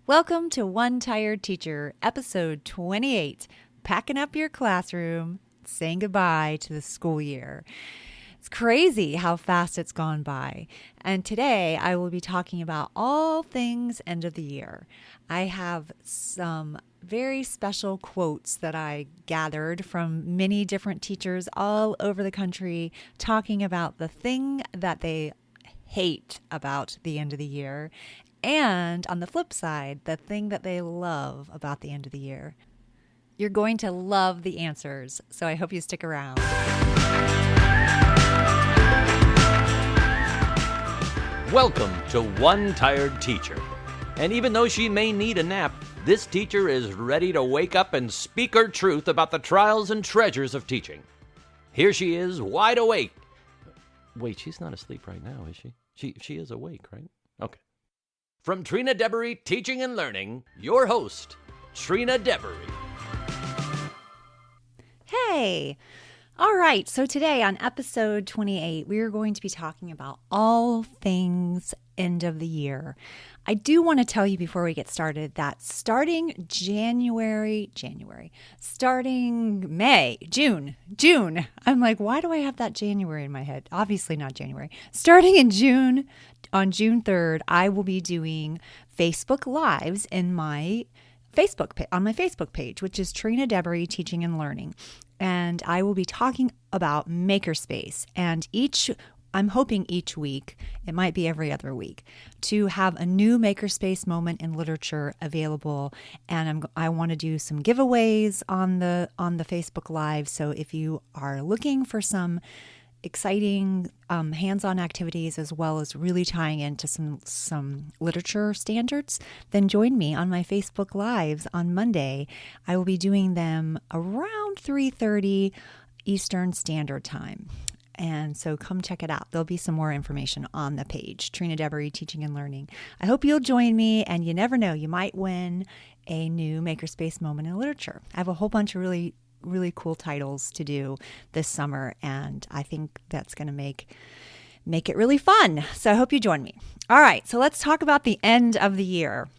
Welcome to One Tired Teacher, episode 28, packing up your classroom, saying goodbye to the school year. It's crazy how fast it's gone by. And today I will be talking about all things end of the year. I have some very special quotes that I gathered from many different teachers all over the country talking about the thing that they hate about the end of the year. And on the flip side, the thing that they love about the end of the year. You're going to love the answers, so I hope you stick around. Welcome to One Tired Teacher. And even though she may need a nap, this teacher is ready to wake up and speak her truth about the trials and treasures of teaching. Here she is, wide awake. Wait, she's not asleep right now, is she? She is awake, right? Okay. From Trina Debery Teaching and Learning, your host, Trina Debery. Hey! All right, so today on episode 28, we are going to be talking about all things end of the year. I do want to tell you before we get started that starting June. I'm like, why do I have that January in my head? Obviously not January. Starting in June, on June 3rd, I will be doing Facebook Lives in my on my Facebook page, which is Trina Debery Teaching and Learning. And I will be talking about Makerspace. And I'm hoping each week, it might be every other week, to have a new Makerspace moment in literature available. And I want to do some giveaways on the Facebook Live. So if you are looking for some exciting hands-on activities as well as really tying into some literature standards, then join me on my Facebook Lives on Monday. I will be doing them around 3:30 Eastern Standard Time. And so come check it out. There'll be some more information on the page, Trina Debery Teaching and Learning. I hope you'll join me, and you never know, you might win a new Makerspace moment in literature. I have a whole bunch of really cool titles to do this summer, and I think that's going to make it really fun. So I hope you join me. All right, so let's talk about the end of the year.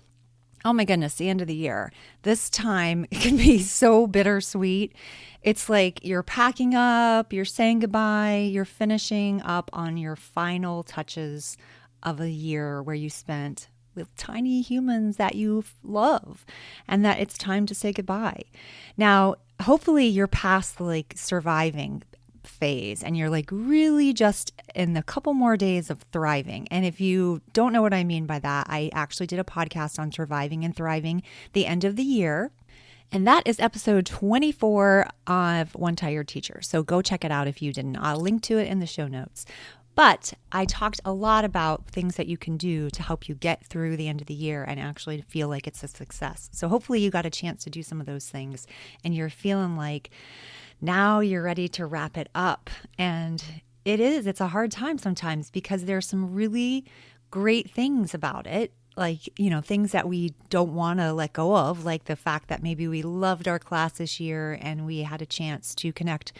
Oh my goodness, the end of the year. This time it can be so bittersweet. It's like you're packing up, you're saying goodbye, you're finishing up on your final touches of a year where you spent with tiny humans that you love, and that it's time to say goodbye. Now, hopefully you're past the surviving phase and you're really just in a couple more days of thriving. And if you don't know what I mean by that, I actually did a podcast on surviving and thriving the end of the year. And that is episode 24 of One Tired Teacher. So go check it out if you didn't. I'll link to it in the show notes. But I talked a lot about things that you can do to help you get through the end of the year and actually feel like it's a success. So hopefully you got a chance to do some of those things and you're feeling like now you're ready to wrap it up. And it's a hard time sometimes because there's some really great things about it. Things that we don't want to let go of, like the fact that maybe we loved our class this year and we had a chance to connect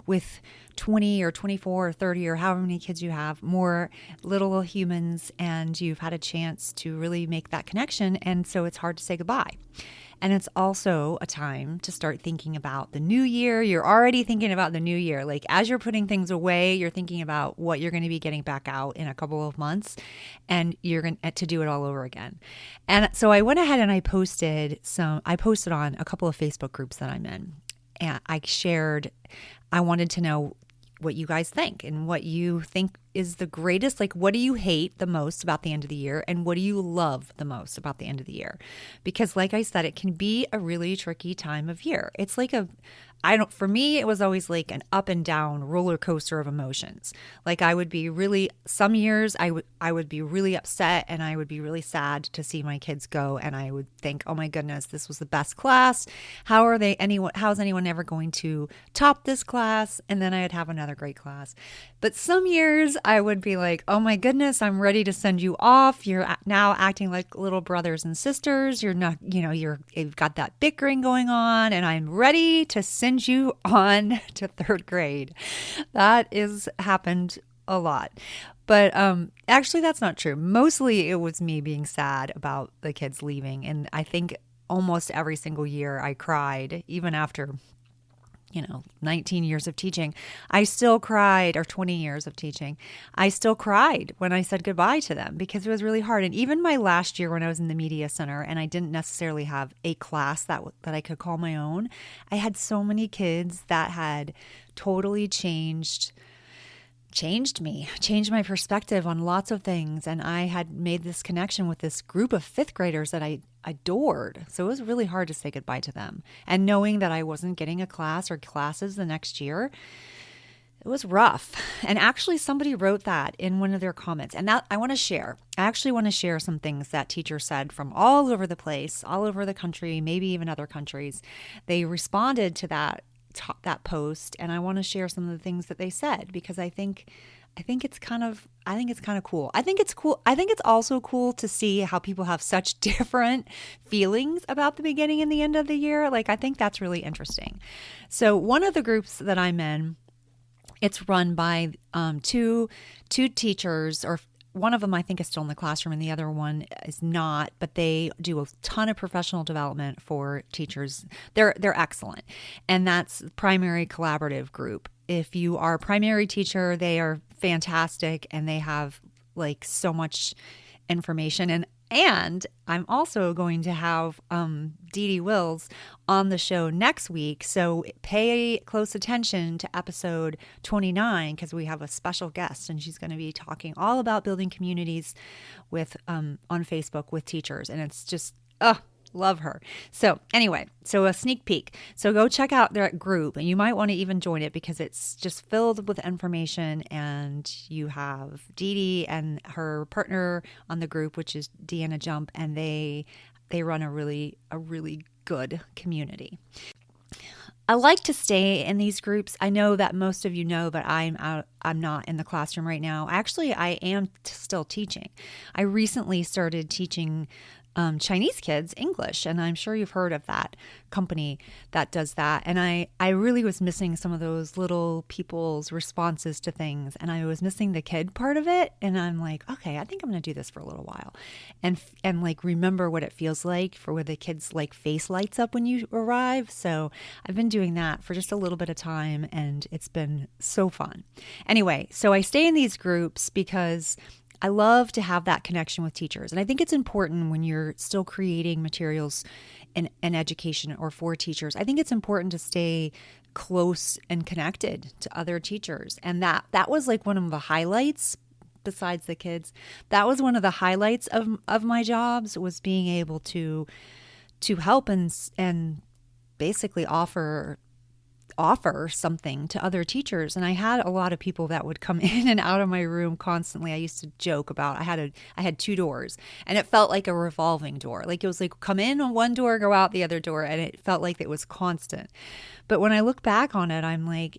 with 20 or 24 or 30 or however many kids you have, more little humans, and you've had a chance to really make that connection. And so it's hard to say goodbye. And it's also a time to start thinking about the new year. You're already thinking about the new year. As you're putting things away, you're thinking about what you're going to be getting back out in a couple of months, and you're going to do it all over again. And so I went ahead and I posted on a couple of Facebook groups that I'm in. And I wanted to know what you guys think and what you think is the greatest. What do you hate the most about the end of the year, and what do you love the most about the end of the year? Because like I said, it can be a really tricky time of year. It's for me, it was always an up and down roller coaster of emotions. I would be some years I would be really upset and I would be really sad to see my kids go. And I would think, oh my goodness, this was the best class. How's anyone ever going to top this class? And then I'd have another great class. But some years I would be like, oh my goodness, I'm ready to send you off. You're now acting like little brothers and sisters. You're not, you've got that bickering going on, and I'm ready to send you on to third grade. That is happened a lot. But actually, that's not true. Mostly it was me being sad about the kids leaving. And I think almost every single year I cried, even after 19 years of teaching, I still cried, or 20 years of teaching, I still cried when I said goodbye to them because it was really hard. And even my last year when I was in the media center and I didn't necessarily have a class that I could call my own, I had so many kids that had totally changed me, changed my perspective on lots of things. And I had made this connection with this group of fifth graders that I adored. So it was really hard to say goodbye to them. And knowing that I wasn't getting a class or classes the next year, it was rough. And actually somebody wrote that in one of their comments. And that I actually want to share some things that teachers said from all over the place, all over the country, maybe even other countries. They responded to that post, and I want to share some of the things that they said because I think it's kind of cool. I think it's also cool to see how people have such different feelings about the beginning and the end of the year. Like, I think that's really interesting. So one of the groups that I'm in, it's run by two teachers, or one of them I think is still in the classroom and the other one is not, but they do a ton of professional development for teachers. They're excellent. And that's Primary Collaborative Group. If you are a primary teacher, they are fantastic and they have like so much information. And I'm also going to have Dee Dee Wills on the show next week. So pay close attention to episode 29 because we have a special guest and she's going to be talking all about building communities with on Facebook with teachers. And it's just, love her. So anyway, so a sneak peek. So go check out their group and you might want to even join it because it's just filled with information, and you have Dee Dee and her partner on the group, which is Deanna Jump, and they run a really good community. I like to stay in these groups. I know that most of you know that I'm not in the classroom right now. Actually, I am still teaching. I recently started teaching Chinese kids English, and I'm sure you've heard of that company that does that. And I really was missing some of those little people's responses to things, and I was missing the kid part of it. And I'm like, okay, I think I'm going to do this for a little while, and like remember what it feels like for where the kids like face lights up when you arrive. So I've been doing that for just a little bit of time, and it's been so fun. Anyway, so I stay in these groups because I love to have that connection with teachers. And I think it's important when you're still creating materials in education or for teachers. I think it's important to stay close and connected to other teachers. And that was like one of the highlights, besides the kids. That was one of the highlights of my jobs, was being able to help and basically offer something to other teachers. And I had a lot of people that would come in and out of my room constantly. I used to joke about I had two doors, and it felt like a revolving door. Like it was like come in on one door, go out the other door, and it felt like it was constant. But when I look back on it, I'm like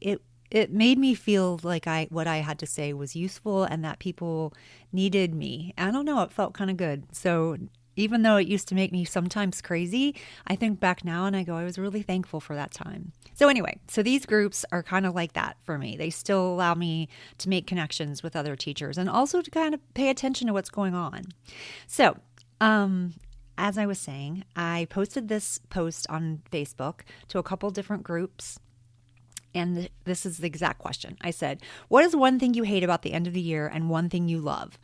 it made me feel like what I had to say was useful and that people needed me. I don't know, it felt kind of good. So even though it used to make me sometimes crazy, I think back now and I go, I was really thankful for that time. So anyway, so these groups are kind of like that for me. They still allow me to make connections with other teachers and also to kind of pay attention to what's going on. So, as I was saying, I posted this post on Facebook to a couple different groups. And this is the exact question. I said, what is one thing you hate about the end of the year and one thing you love?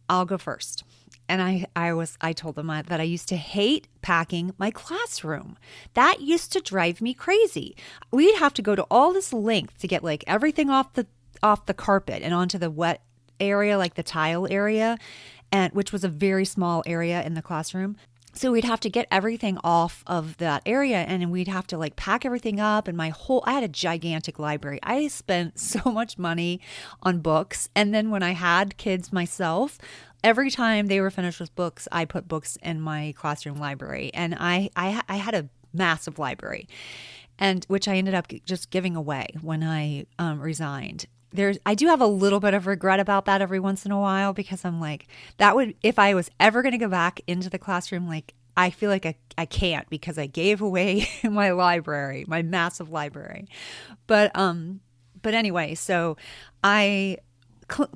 I'll go first. And I told them that I used to hate packing my classroom. That used to drive me crazy. We'd have to go to all this length to get like everything off the carpet and onto the wet area, like the tile area, and which was a very small area in the classroom. So we'd have to get everything off of that area, and we'd have to like pack everything up. And I had a gigantic library. I spent so much money on books. And then when I had kids myself, every time they were finished with books, I put books in my classroom library. And I had a massive library, and which I ended up just giving away when I resigned. I do have a little bit of regret about that every once in a while, because I'm like, if I was ever going to go back into the classroom, like I feel like I can't, because I gave away my library, my massive library. But anyway, so I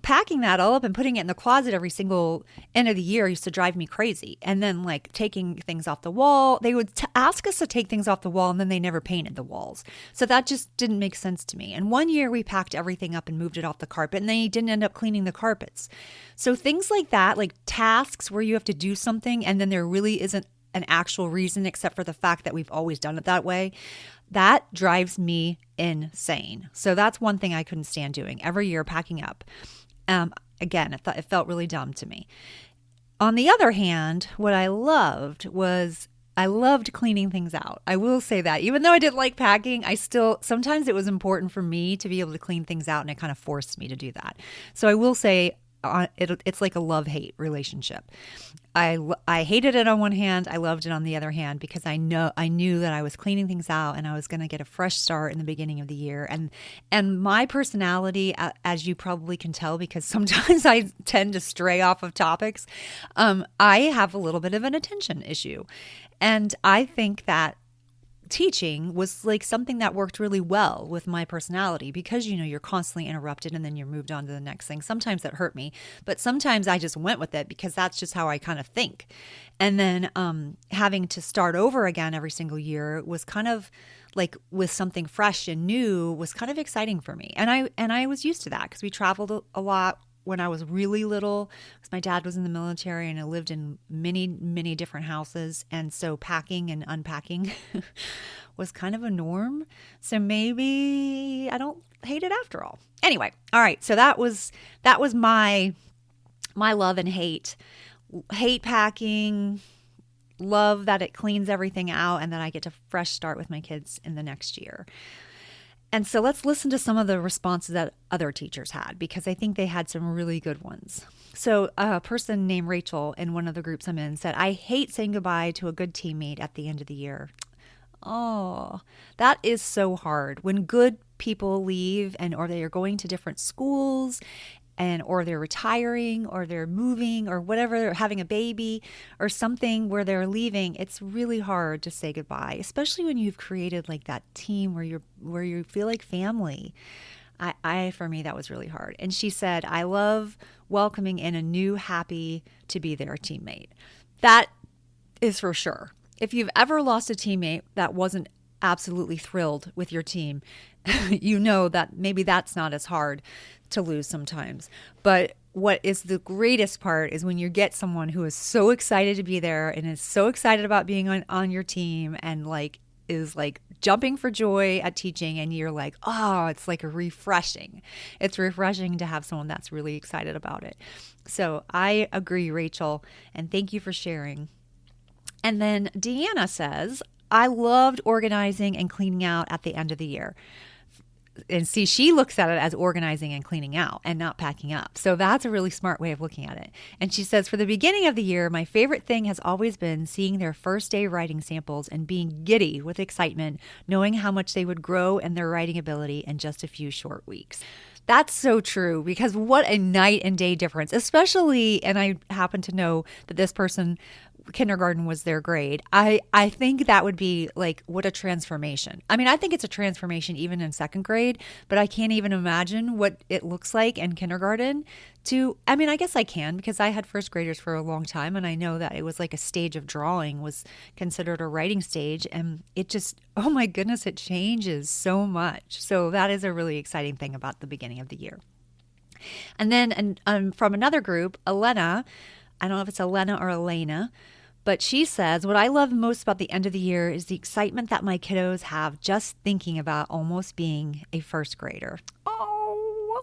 packing that all up and putting it in the closet every single end of the year used to drive me crazy. And then like taking things off the wall, they would ask us to take things off the wall and then they never painted the walls. So that just didn't make sense to me. And one year we packed everything up and moved it off the carpet and they didn't end up cleaning the carpets. So things like that, like tasks where you have to do something and then there really isn't an actual reason except for the fact that we've always done it that way, that drives me insane. So that's one thing I couldn't stand doing every year, packing up. Again, it felt really dumb to me. On the other hand, what I loved cleaning things out. I will say that even though I didn't like packing, sometimes it was important for me to be able to clean things out and it kind of forced me to do that. So I will say it's like a love-hate relationship. I hated it on one hand, I loved it on the other hand because I knew that I was cleaning things out and I was going to get a fresh start in the beginning of the year. And my personality, as you probably can tell, because sometimes I tend to stray off of topics, I have a little bit of an attention issue. And I think that teaching was like something that worked really well with my personality because, you're constantly interrupted and then you're moved on to the next thing. Sometimes that hurt me, but sometimes I just went with it because that's just how I kind of think. And then having to start over again every single year was kind of like with something fresh and new was kind of exciting for me. And I was used to that because we traveled a lot when I was really little, because my dad was in the military and I lived in many, many different houses. And so packing and unpacking was kind of a norm. So maybe I don't hate it after all. Anyway, all right. So that was my love and hate. Hate packing, love that it cleans everything out and that I get to fresh start with my kids in the next year. And so let's listen to some of the responses that other teachers had, because I think they had some really good ones. So a person named Rachel in one of the groups I'm in said, I hate saying goodbye to a good teammate at the end of the year. Oh, that is so hard. When good people leave or they are going to different schools or they're retiring or they're moving or whatever, they're having a baby or something where they're leaving, it's really hard to say goodbye, especially when you've created like that team where you feel like family. For me, that was really hard. And she said, I love welcoming in a new, happy to be there teammate. That is for sure. If you've ever lost a teammate that wasn't absolutely thrilled with your team, you know that maybe that's not as hard to lose sometimes. But what is the greatest part is when you get someone who is so excited to be there and is so excited about being on your team and is jumping for joy at teaching, and you're like, oh, it's like refreshing. It's refreshing to have someone that's really excited about it. So I agree, Rachel, and thank you for sharing. And then Deanna says, I loved organizing and cleaning out at the end of the year. And see, she looks at it as organizing and cleaning out and not packing up. So that's a really smart way of looking at it. And she says, for the beginning of the year, my favorite thing has always been seeing their first day writing samples and being giddy with excitement, knowing how much they would grow in their writing ability in just a few short weeks. That's so true, because what a night and day difference, especially, and I happen to know that this person, kindergarten was their grade. I think that would be like, what a transformation. I mean, I think it's a transformation even in second grade, but I can't even imagine what it looks like in kindergarten I guess I can, because I had first graders for a long time and I know that it was like a stage of drawing was considered a writing stage, and it just, oh my goodness, it changes so much. So that is a really exciting thing about the beginning of the year. And then from another group, Elena, I don't know if it's Elena or Elena, but she says, what I love most about the end of the year is the excitement that my kiddos have just thinking about almost being a first grader. Oh,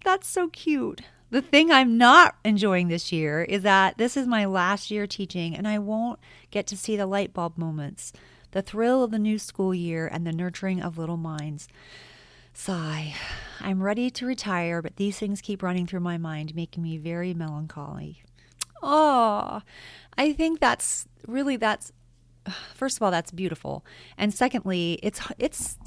that's so cute. The thing I'm not enjoying this year is that this is my last year teaching and I won't get to see the light bulb moments, the thrill of the new school year, and the nurturing of little minds. Sigh. I'm ready to retire, but these things keep running through my mind, making me very melancholy. Oh, I think first of all, that's beautiful. And secondly, it's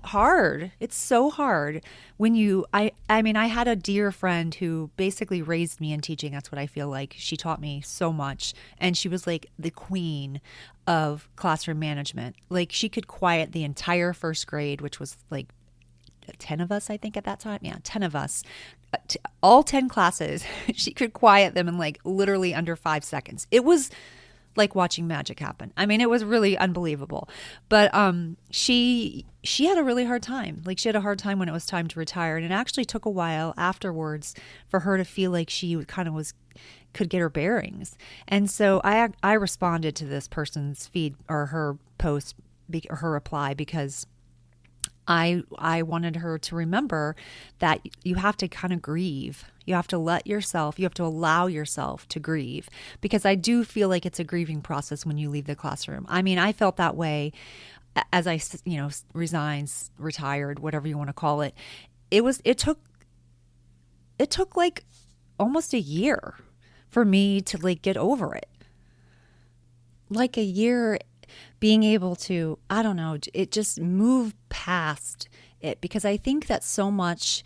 hard. It's so hard when I had a dear friend who basically raised me in teaching. That's what I feel like. She taught me so much. And she was like the queen of classroom management. Like, she could quiet the entire first grade, which was like 10 of us, I think, at that time. Yeah, 10 of us all 10 classes, she could quiet them in like literally under 5 seconds. It was like watching magic happen. I mean, it was really unbelievable. But she had a really hard time. Like, she had a hard time when it was time to retire, and it actually took a while afterwards for her to feel like she kind of could get her bearings. And so I responded to this person's feed or her post or her reply, because I wanted her to remember that you have to kind of grieve. You have to allow yourself to grieve, because I do feel like it's a grieving process when you leave the classroom. I mean, I felt that way as I, retired, whatever you want to call it. It took like almost a year for me to like get over it. Like a year being able to, I don't know, it just move past it, because I think that so much,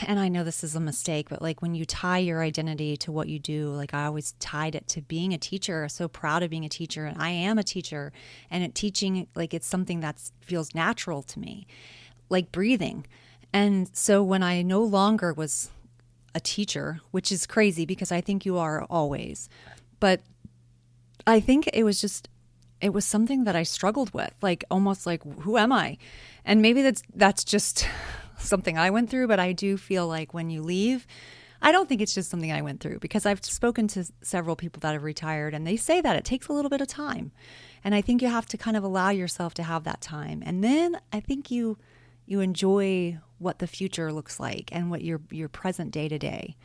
and I know this is a mistake, but like when you tie your identity to what you do, like I always tied it to being a teacher, so proud of being a teacher, and I am a teacher, and teaching, like it's something that feels natural to me, like breathing. And so when I no longer was a teacher, which is crazy because I think you are always, but I think it was something that I struggled with, like almost like, who am I? And maybe that's just something I went through, but I do feel like when you leave, I don't think it's just something I went through, because I've spoken to several people that have retired, and they say that it takes a little bit of time. And I think you have to kind of allow yourself to have that time. And then I think you enjoy what the future looks like and what your present day to day.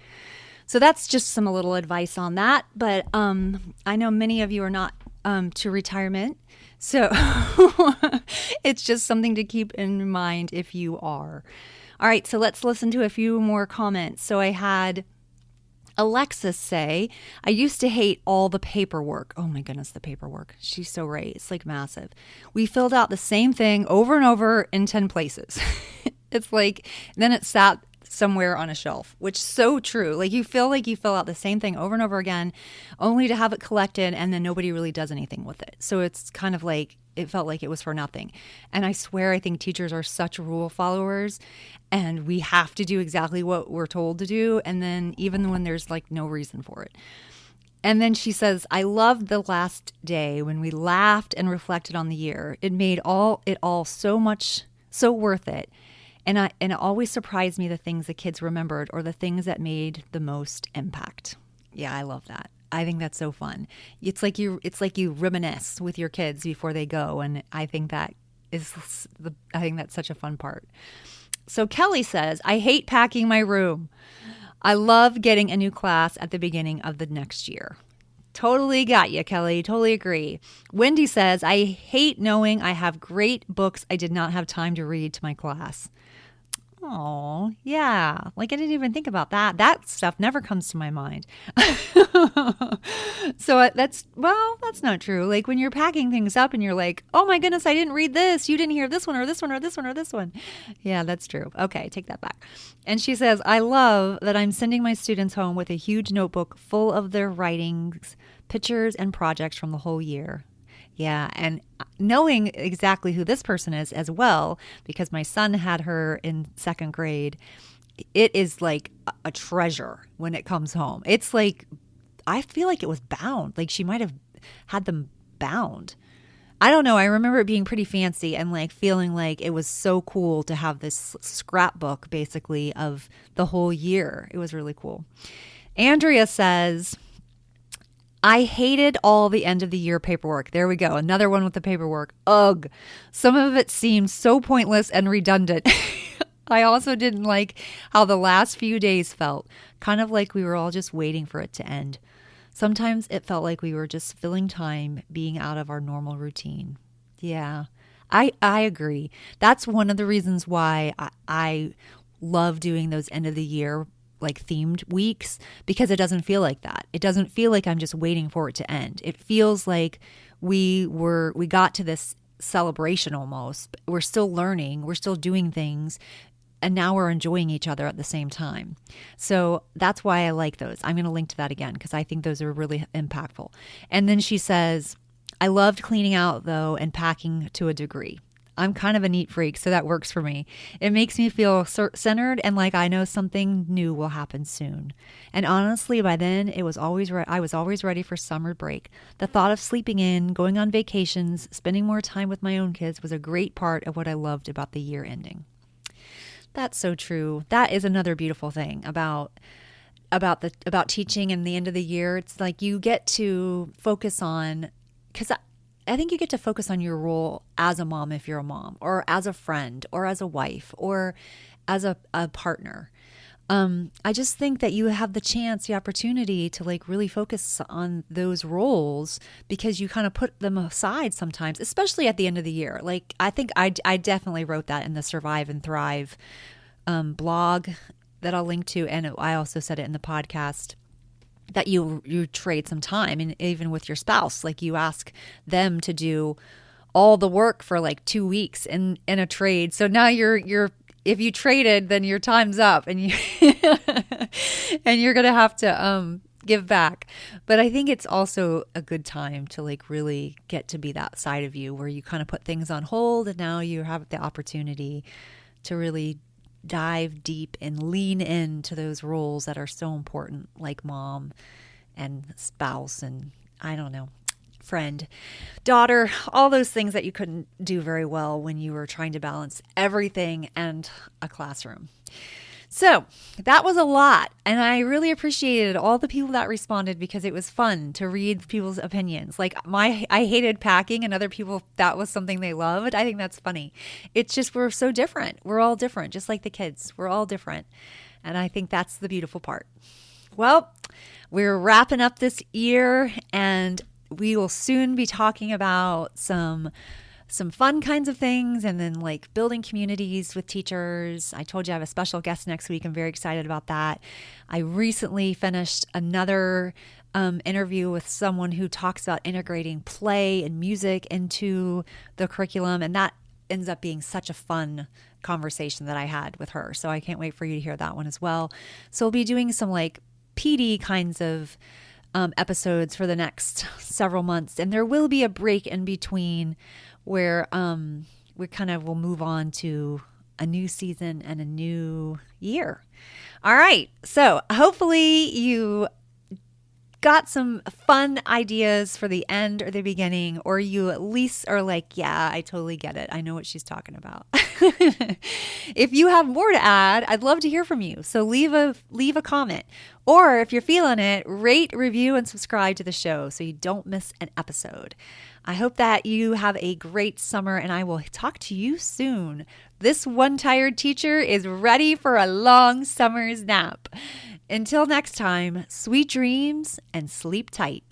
So that's just some little advice on that. But I know many of you are not to retirement. So it's just something to keep in mind if you are. All right, so let's listen to a few more comments. So I had Alexis say, I used to hate all the paperwork. Oh my goodness, the paperwork. She's so right. It's like massive. We filled out the same thing over and over in 10 places. It's like, then it sat somewhere on a shelf, which is so true. Like you feel like you fill out the same thing over and over again, only to have it collected, and then nobody really does anything with it. So it's kind of like, it felt like it was for nothing. And I swear, I think teachers are such rule followers, and we have to do exactly what we're told to do. And then even when there's like no reason for it. And then she says, I loved the last day when we laughed and reflected on the year. It made it all so worth it. And it always surprised me the things the kids remembered, or the things that made the most impact. Yeah, I love that. I think that's so fun. It's like you reminisce with your kids before they go, and I think that's such a fun part. So Kelly says, I hate packing my room. I love getting a new class at the beginning of the next year. Totally got you, Kelly. Totally agree. Wendy says, I hate knowing I have great books I did not have time to read to my class. Oh, yeah. Like I didn't even think about that. That stuff never comes to my mind. So that's not true. Like when you're packing things up and you're like, oh my goodness, I didn't read this. You didn't hear this one or this one or this one or this one. Yeah, that's true. Okay, take that back. And she says, I love that I'm sending my students home with a huge notebook full of their writings, pictures, and projects from the whole year. Yeah, and knowing exactly who this person is as well, because my son had her in second grade, it is like a treasure when it comes home. It's like, I feel like it was bound. Like she might have had them bound. I don't know. I remember it being pretty fancy and like feeling like it was so cool to have this scrapbook basically of the whole year. It was really cool. Andrea says, I hated all the end of the year paperwork. There we go. Another one with the paperwork. Ugh. Some of it seemed so pointless and redundant. I also didn't like how the last few days felt, kind of like we were all just waiting for it to end. Sometimes it felt like we were just filling time being out of our normal routine. Yeah, I agree. That's one of the reasons why I love doing those end of the year like themed weeks, because it doesn't feel like that. It doesn't feel like I'm just waiting for it to end. It feels like we got to this celebration almost. We're still learning, we're still doing things, and now we're enjoying each other at the same time. So that's why I like those. I'm going to link to that again because I think those are really impactful. And then she says, I loved cleaning out though and packing to a degree. I'm kind of a neat freak, so that works for me. It makes me feel centered and like I know something new will happen soon. And honestly, by then, I was always ready for summer break. The thought of sleeping in, going on vacations, spending more time with my own kids was a great part of what I loved about the year ending. That's so true. That is another beautiful thing about teaching and the end of the year. It's like you get to focus on, because I think you get to focus on your role as a mom if you're a mom, or as a friend, or as a wife, or as a partner. I just think that you have the opportunity to like really focus on those roles because you kind of put them aside sometimes, especially at the end of the year. Like I think I definitely wrote that in the Survive and Thrive blog that I'll link to, and I also said it in the podcast, that you trade some time, and even with your spouse, like you ask them to do all the work for like 2 weeks in a trade. So now you're if you traded, then your time's up, and you and you're gonna have to give back. But I think it's also a good time to like really get to be that side of you where you kind of put things on hold, and now you have the opportunity to really dive deep and lean into those roles that are so important, like mom and spouse and I don't know, friend, daughter, all those things that you couldn't do very well when you were trying to balance everything and a classroom. So that was a lot, and I really appreciated all the people that responded because it was fun to read people's opinions. Like I hated packing, and other people, that was something they loved. I think that's funny. It's just we're so different. We're all different, just like the kids. We're all different, and I think that's the beautiful part. Well, we're wrapping up this year, and we will soon be talking about some fun kinds of things, and then like building communities with teachers. I told you I have a special guest next week. I'm very excited about that. I recently finished another interview with someone who talks about integrating play and music into the curriculum, and that ends up being such a fun conversation that I had with her. So I can't wait for you to hear that one as well. So we'll be doing some like PD kinds of episodes for the next several months, and there will be a break in between where we kind of will move on to a new season and a new year. All right. So hopefully you got some fun ideas for the end or the beginning, or you at least are like, yeah, I totally get it. I know what she's talking about. If you have more to add, I'd love to hear from you. So leave a comment, or if you're feeling it, rate, review, and subscribe to the show so you don't miss an episode. I hope that you have a great summer, and I will talk to you soon. This one tired teacher is ready for a long summer's nap. Until next time, sweet dreams and sleep tight.